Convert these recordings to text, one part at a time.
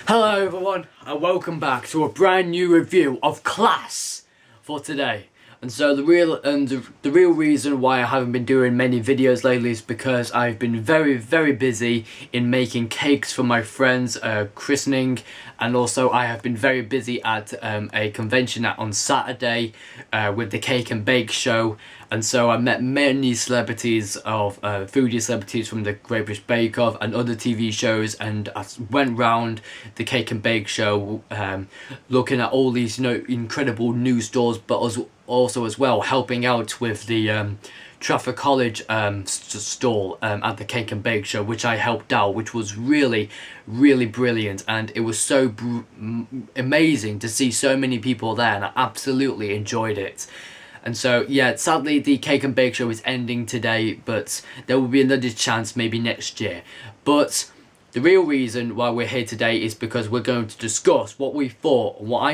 Hello everyone and welcome back to a brand new review of Class for today. And so the real reason why I haven't been doing many videos lately is because I've been very busy in making cakes for my friends' christening, and also I have been very busy at a convention on Saturday with the cake and bake show. And so I met many celebrities of foodie celebrities from the Great British Bake Off and other TV shows, and I went round the cake and bake show looking at all these incredible new stores, but also as well helping out with the Trafford College stall at the cake and bake show, which I helped out, which was really brilliant, and it was so amazing to see so many people there, and I absolutely enjoyed it. And so, yeah, sadly the cake and bake show is ending today, but there will be another chance maybe next year. But the real reason why we're here today is because we're going to discuss what I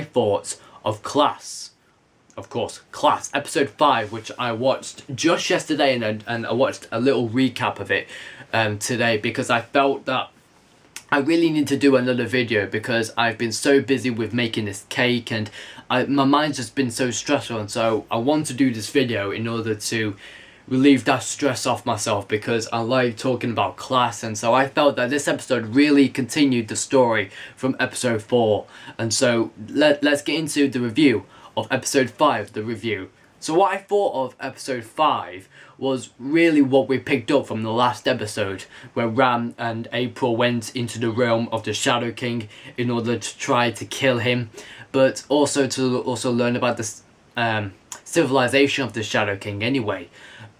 thought of Class. Of course, Class, episode 5, which I watched just yesterday, and I watched a little recap of it today, because I felt that I really need to do another video because I've been so busy with making this cake, and my mind's just been so stressful, and so I want to do this video in order to relieve that stress off myself, because I like talking about Class. And so I felt that this episode really continued the story from episode 4, and so let's get into the review of episode 5, the review. So what I thought of episode 5 was really what we picked up from the last episode, where Ram and April went into the realm of the Shadow King in order to try to kill him, but also to learn about the civilization of the Shadow King anyway,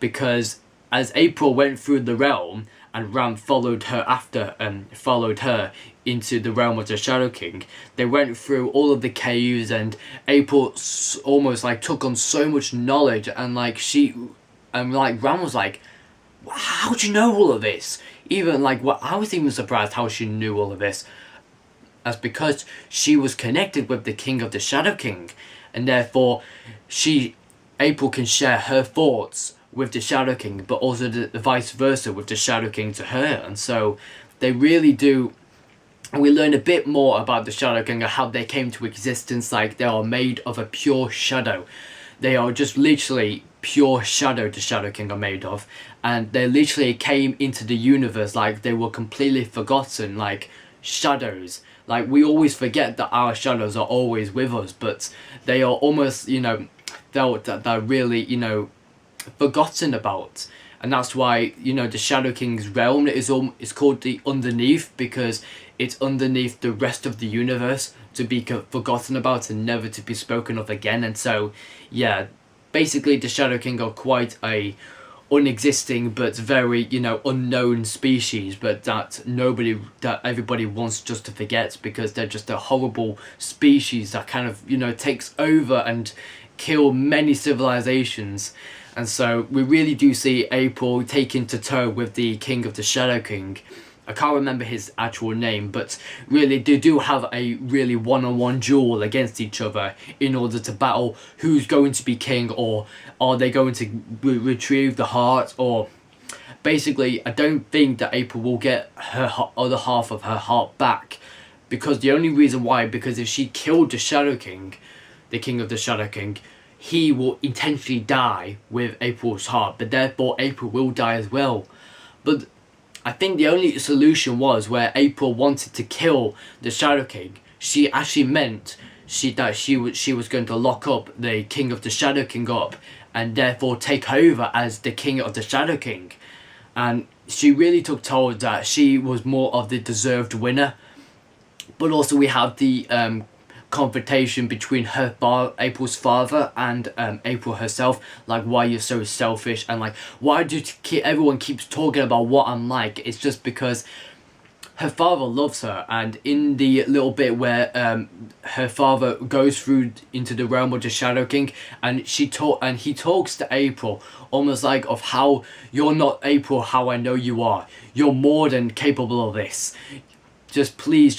because as April went through the realm and Ram followed her into the realm of the Shadow King, they went through all of the caves, and April almost like took on so much knowledge, and Ram was like, how do you know all of this? I was even surprised how she knew all of this. That's because she was connected with the King of the Shadow King, and therefore April can share her thoughts with the Shadow King, but also the vice versa with the Shadow King to her. And so they really do. We learn a bit more about the Shadow King and how they came to existence. Like, they are made of a pure shadow. They are just literally pure shadow the Shadow King are made of, and they literally came into the universe like they were completely forgotten, like shadows. Like, we always forget that our shadows are always with us, but they are almost, felt that they're really, forgotten about. And that's why, the Shadow King's realm is called the Underneath, because it's underneath the rest of the universe, to be forgotten about and never to be spoken of again. And so, yeah, basically the Shadow King are quite a unexisting but very, unknown species, but that everybody wants just to forget, because they're just a horrible species that kind of, takes over and kill many civilizations. And so we really do see April taking to toe with the King of the Shadow King. I can't remember his actual name, but really they do have a really one-on-one duel against each other in order to battle who's going to be king, or are they going to retrieve the heart. Or basically, I don't think that April will get her other half of her heart back, because the only reason why, because if she killed the Shadow King, the King of the Shadow King, he will intentionally die with April's heart, but therefore April will die as well. But I think the only solution was where April wanted to kill the Shadow King. She actually meant that she was going to lock up the King of the Shadow King up, and therefore take over as the King of the Shadow King. And she really took told that she was more of the deserved winner. But also we have the confrontation between April's father and April herself, like, why you're so selfish, and like, why do everyone keeps talking about what I'm like. It's just because her father loves her, and in the little bit where her father goes through into the realm of the Shadow King, and he talks to April almost like of how you're not April how I know you are. You're more than capable of this. Just please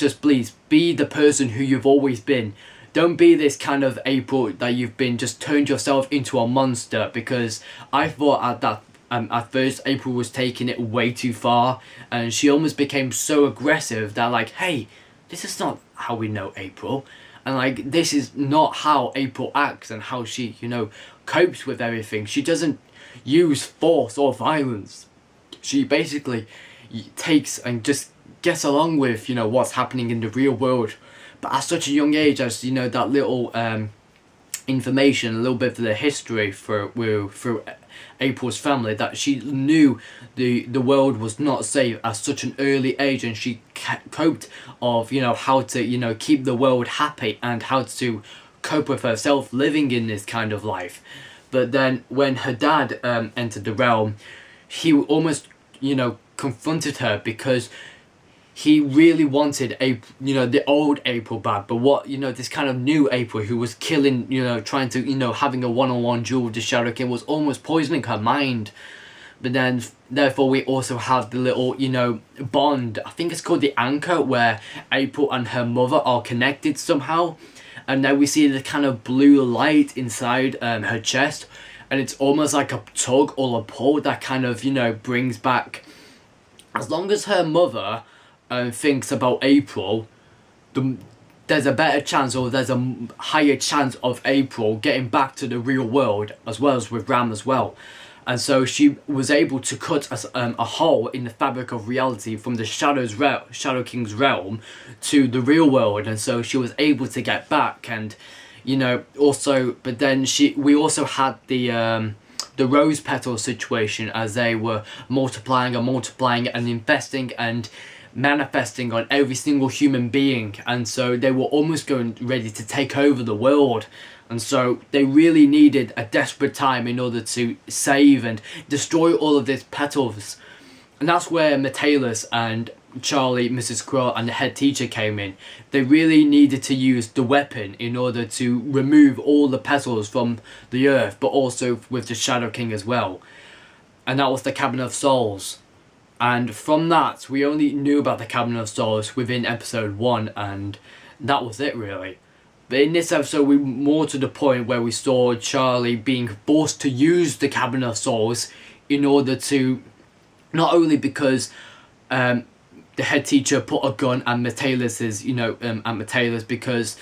be the person who you've always been. Don't be this kind of April that you've been, just turned yourself into a monster. Because I thought at first April was taking it way too far, and she almost became so aggressive that, like, hey, this is not how we know April. And like, this is not how April acts and how she, you know, copes with everything. She doesn't use force or violence. She basically takes and just gets along with, you know, what's happening in the real world. But at such a young age, as you know, that little information, a little bit of the history through April's family, that she knew the world was not safe at such an early age, and she coped of, you know, how to, you know, keep the world happy and how to cope with herself living in this kind of life. But then when her dad entered the realm, he almost, you know, confronted her, because he really wanted you know, the old April back, but what, you know, this kind of new April who was killing, you know, trying to, you know, having a one-on-one duel with the Shadow King, was almost poisoning her mind. But then therefore we also have the little, you know, bond, I think it's called the anchor, where April and her mother are connected somehow. And now we see the kind of blue light inside her chest, and it's almost like a tug or a pull that kind of, you know, brings back, as long as her mother thinks about April, there's a better chance, or there's a higher chance of April getting back to the real world, as well as with Ram as well. And so she was able to cut a hole in the fabric of reality from the Shadow King's realm to the real world, and so she was able to get back. And, you know, also, but then we also had the rose petal situation, as they were multiplying and infesting and manifesting on every single human being, and so they were almost ready to take over the world. And so they really needed a desperate time in order to save and destroy all of these petals. And that's where Metalis and Charlie, Mrs Quill and the head teacher came in. They really needed to use the weapon in order to remove all the petals from the earth, but also with the Shadow King as well. And that was the Cabinet of Souls. And from that, we only knew about the Cabinet of Souls within episode 1, and that was it really. But in this episode, we more to the point where we saw Charlie being forced to use the Cabinet of Souls in order to, not only because the head teacher put a gun at Metalis's, you know, at Metalis, because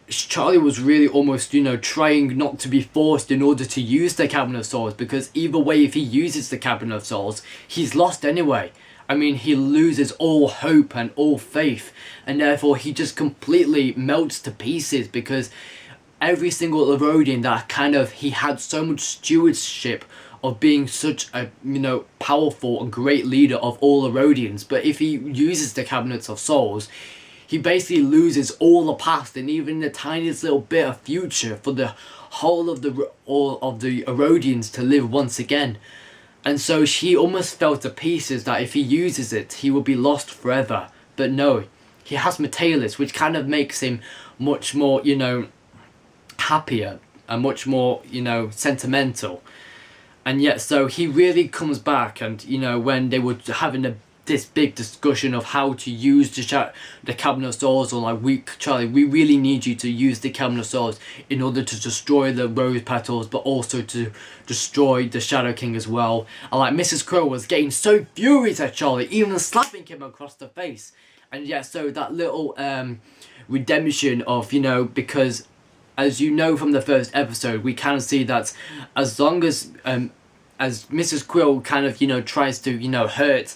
Charlie was really almost, you know, trying not to be forced in order to use the Cabinet of Souls, because either way, if he uses the Cabinet of Souls, he's lost anyway. I mean, he loses all hope and all faith, and therefore he just completely melts to pieces, because every single Erodian that kind of, he had so much stewardship of being such a, you know, powerful and great leader of all Erodians, but if he uses the Cabinets of Souls, he basically loses all the past and even the tiniest little bit of future for the whole of the Erodians to live once again. And so she almost fell to pieces that if he uses it, he will be lost forever. But no, he has Metalis, which kind of makes him much more, you know, happier and much more, you know, sentimental. And yet, so he really comes back, and, you know, when they were having this big discussion of how to use the Cabinet of Souls, or like, Charlie, we really need you to use the Cabinet of Souls in order to destroy the rose petals, but also to destroy the Shadow King as well. And like, Mrs Quill was getting so furious at Charlie, even slapping him across the face. And yeah, so that little redemption of, you know, because as you know from the first episode, we kind of see that as long as Mrs Quill kind of, you know, tries to, you know, hurt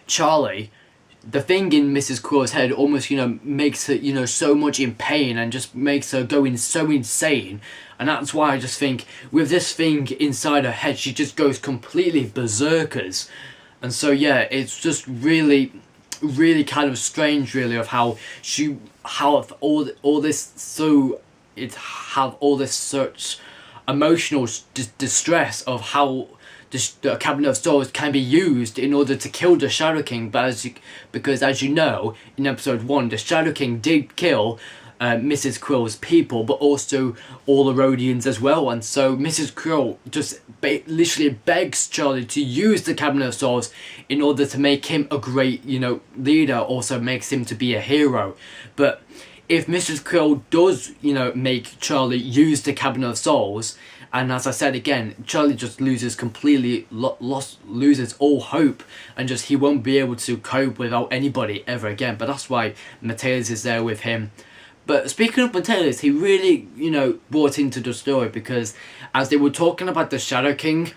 Charlie, the thing in Mrs Quill's head almost, you know, makes her, you know, so much in pain and just makes her go so insane. And that's why I just think with this thing inside her head, she just goes completely berserkers. And so yeah, it's just really kind of strange really of how all this such emotional distress of how the Cabinet of Souls can be used in order to kill the Shadow King, but because as you know, in episode 1, the Shadow King did kill Mrs Quill's people, but also all the Rhodians as well. And so Mrs Quill just literally begs Charlie to use the Cabinet of Souls in order to make him a great, you know, leader, also makes him to be a hero. But if Mrs Quill does, you know, make Charlie use the Cabinet of Souls, And as I said again, Charlie just loses completely, loses all hope, and just he won't be able to cope without anybody ever again. But that's why Mateus is there with him. But speaking of Mateus, he really, you know, brought into the story, because as they were talking about the Shadow King,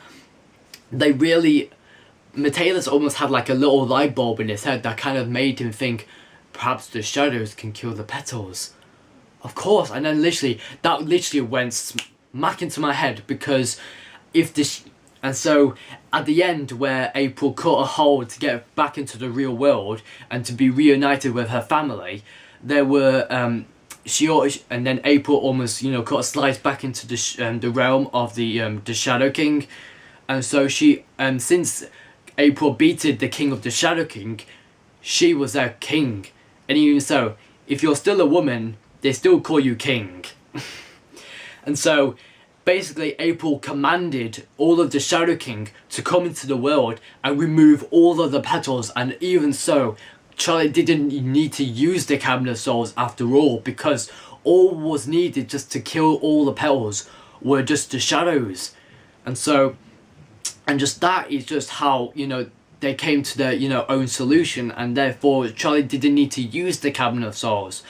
they really, Mateus almost had like a little light bulb in his head that kind of made him think, perhaps the shadows can kill the petals. Of course. And then that literally went smack into my head, because if this, and so at the end where April cut a hole to get back into the real world and to be reunited with her family, there were and then April almost, you know, cut a slice back into the realm of the Shadow King. And so she, since April beated the king of the Shadow King, she was their king. And even so, if you're still a woman, they still call you king. And so basically April commanded all of the Shadow King to come into the world and remove all of the petals. And even so, Charlie didn't need to use the Cabinet of Souls after all, because all was needed just to kill all the petals were just the shadows. And so, and just that is just how, you know, they came to their, you know, own solution, and therefore Charlie didn't need to use the Cabinet of Souls.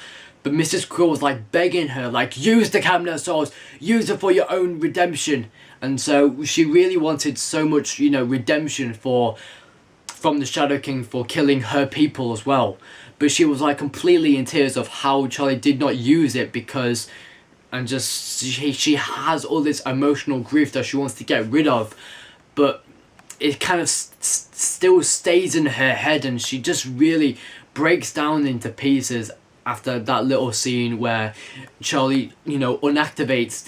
But Mrs Quill was like begging her, like, use the Cabinet of Souls, use it for your own redemption. And so she really wanted so much, you know, redemption from the Shadow King for killing her people as well. But she was like completely in tears of how Charlie did not use it, because, and just she has all this emotional grief that she wants to get rid of, but it kind of still stays in her head, and she just really breaks down into pieces after that little scene where Charlie, you know, unactivates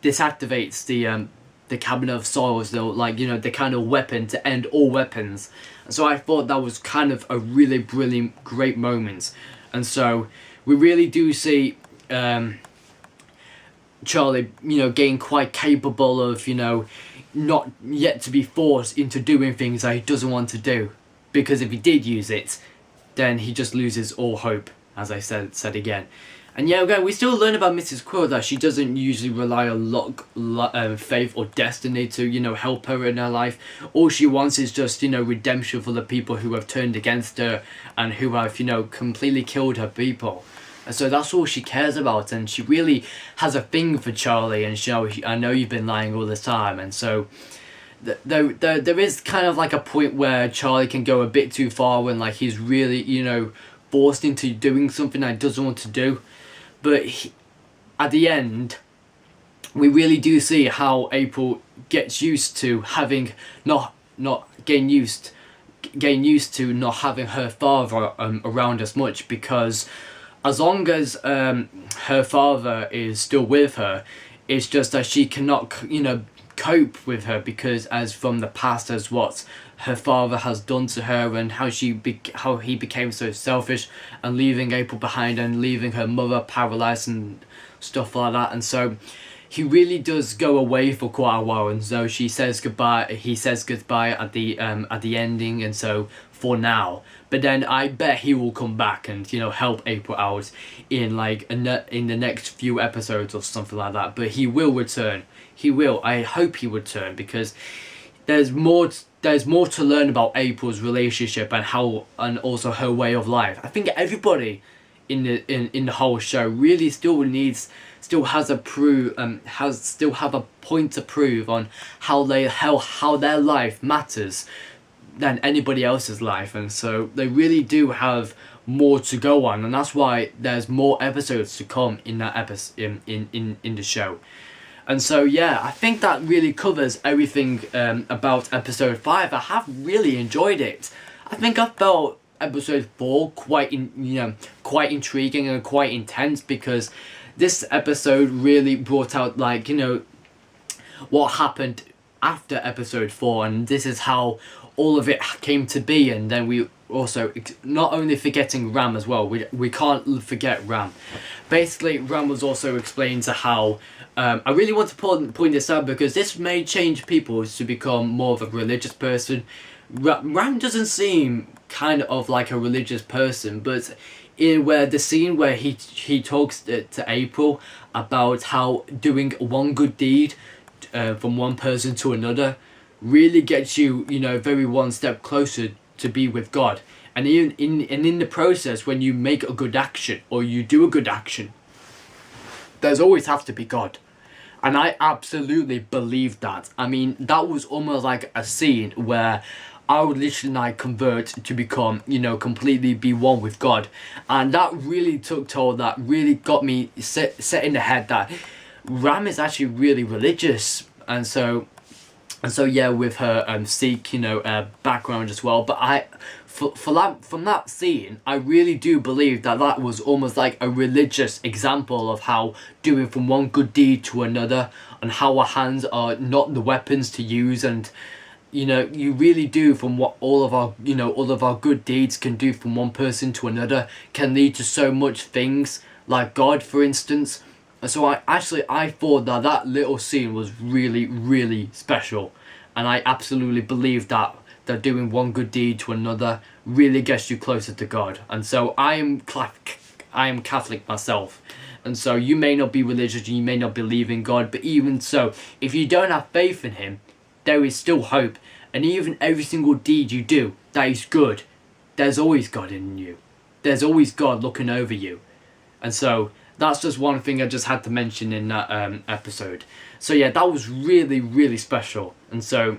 disactivates the Cabinet of Souls, though, like, you know, the kind of weapon to end all weapons. And so I thought that was kind of a really brilliant, great moment. And so we really do see Charlie, you know, getting quite capable of, you know, not yet to be forced into doing things that he doesn't want to do, because if he did use it, then he just loses all hope, as I said again. And yeah, again, we still learn about Mrs Quill that she doesn't usually rely on luck, faith or destiny to, you know, help her in her life. All she wants is just, you know, redemption for the people who have turned against her and who have, you know, completely killed her people. And so that's all she cares about, and she really has a thing for Charlie, and I know you've been lying all the time. And so there is kind of like a point where Charlie can go a bit too far when, like, he's really, you know, forced into doing something that he doesn't want to do. But at the end, we really do see how April gets used to having not getting used to not having her father around as much, because as long as her father is still with her, it's just that she cannot, you know, cope with her, because as from the past, as what her father has done to her, and how he became so selfish and leaving April behind and leaving her mother paralyzed and stuff like that. And so he really does go away for quite a while, and so he says goodbye at the ending, and so for now. But then I bet he will come back and, you know, help April out in like in the next few episodes or something like that. But he will return. He will. I hope he would return, because there's more to learn about April's relationship and also her way of life. I think everybody in the whole show really still have a point to prove on how their life matters than anybody else's life. And so they really do have more to go on, and that's why there's more episodes to come in that in the show. And so yeah, I think that really covers everything about episode 5. I have really enjoyed it. I think I felt episode 4 quite intriguing and quite intense, because this episode really brought out, like, you know, what happened after episode 4, and this is how all of it came to be. And then we also, not only forgetting Ram as well, we can't forget Ram. Basically, Ram was also explained to how I really want to point this out, because this may change people to become more of a religious person. Ram doesn't seem kind of like a religious person, but in where the scene where he talks to April about how doing one good deed from one person to another really gets you, you know, very one step closer to be with God. And in the process, when you make a good action or you do a good action, there's always have to be God. And I absolutely believe that. I mean, that was almost like a scene where I would literally like convert to become, you know, completely be one with God. And that really took toll, that really got me set in the head that Ram is actually really religious. And so yeah, with her Sikh, you know, background as well. But from that scene, I really do believe that that was almost like a religious example of how doing from one good deed to another, and how our hands are not the weapons to use. And you know, you really do, from what all of our good deeds can do from one person to another, can lead to so much things, like God, for instance. And so I thought that little scene was really, really special. And I absolutely believe that doing one good deed to another really gets you closer to God. And so I am Catholic myself. And so you may not be religious, you may not believe in God, but even so, if you don't have faith in him, there is still hope. And even every single deed you do that is good, there's always God in you. There's always God looking over you. And so that's just one thing I just had to mention in that episode. So yeah, that was really, really special. And so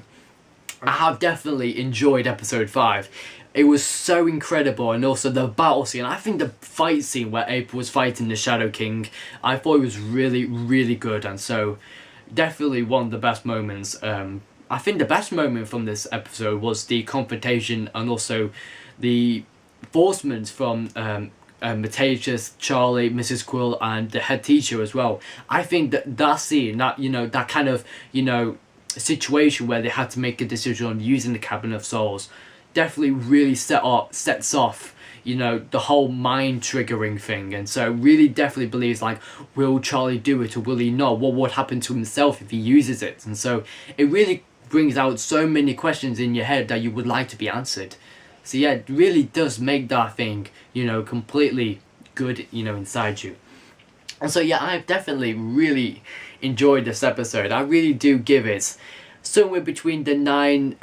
I have definitely enjoyed episode 5. It was so incredible, and also the battle scene. I think the fight scene where April was fighting the Shadow King, I thought it was really, really good. And so definitely one of the best moments. I think the best moment from this episode was the confrontation, and also the enforcement from Matacius, Charlie, Mrs Quill, and the head teacher as well. I think that scene, that, you know, that kind of, you know, situation where they had to make a decision on using the Cabinet of Souls, definitely really sets off, you know, the whole mind triggering thing. And so really definitely believes, like, will Charlie do it or will he not? What would happen to himself if he uses it? And so it really brings out so many questions in your head that you would like to be answered. So yeah, it really does make that thing, you know, completely good, you know, inside you. And so yeah, I've definitely really enjoyed this episode. I really do give it somewhere between the 9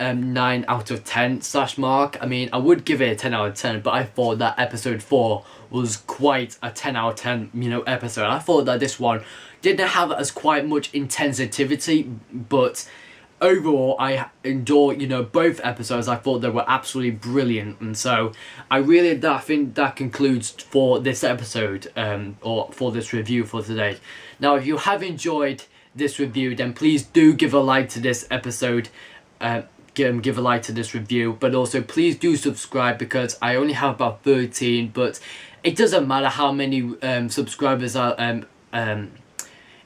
out of 10 slash mark. I mean, I would give it a 10 out of 10, but I thought that episode 4 was quite a 10 out of 10, you know, episode. I thought that this one didn't have as quite much intensity, but overall I enjoyed, you know, both episodes. I thought they were absolutely brilliant. And so I think that concludes for this episode, or for this review for today. Now, if you have enjoyed this review, then please do give a like to this episode, give a like to this review, but also please do subscribe, because I only have about 13, but it doesn't matter how many subscribers are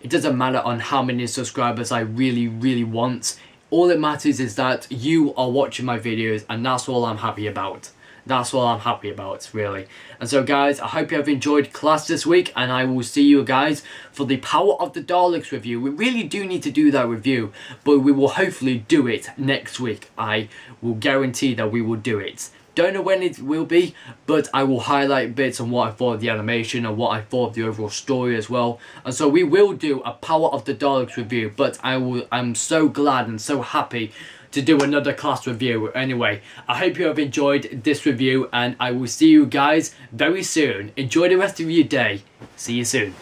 it doesn't matter on how many subscribers I really want. All it matters is that you are watching my videos, and that's all I'm happy about. That's all I'm happy about, really. And so guys, I hope you have enjoyed class this week, and I will see you guys for the Power of the Daleks review. We really do need to do that review, but we will hopefully do it next week. I will guarantee that we will do it. Don't know when it will be, but I will highlight bits on what I thought of the animation and what I thought of the overall story as well. And so we will do a Power of the Daleks review, but I'm so glad and so happy to do another class review. Anyway, I hope you have enjoyed this review, and I will see you guys very soon. Enjoy the rest of your day. See you soon.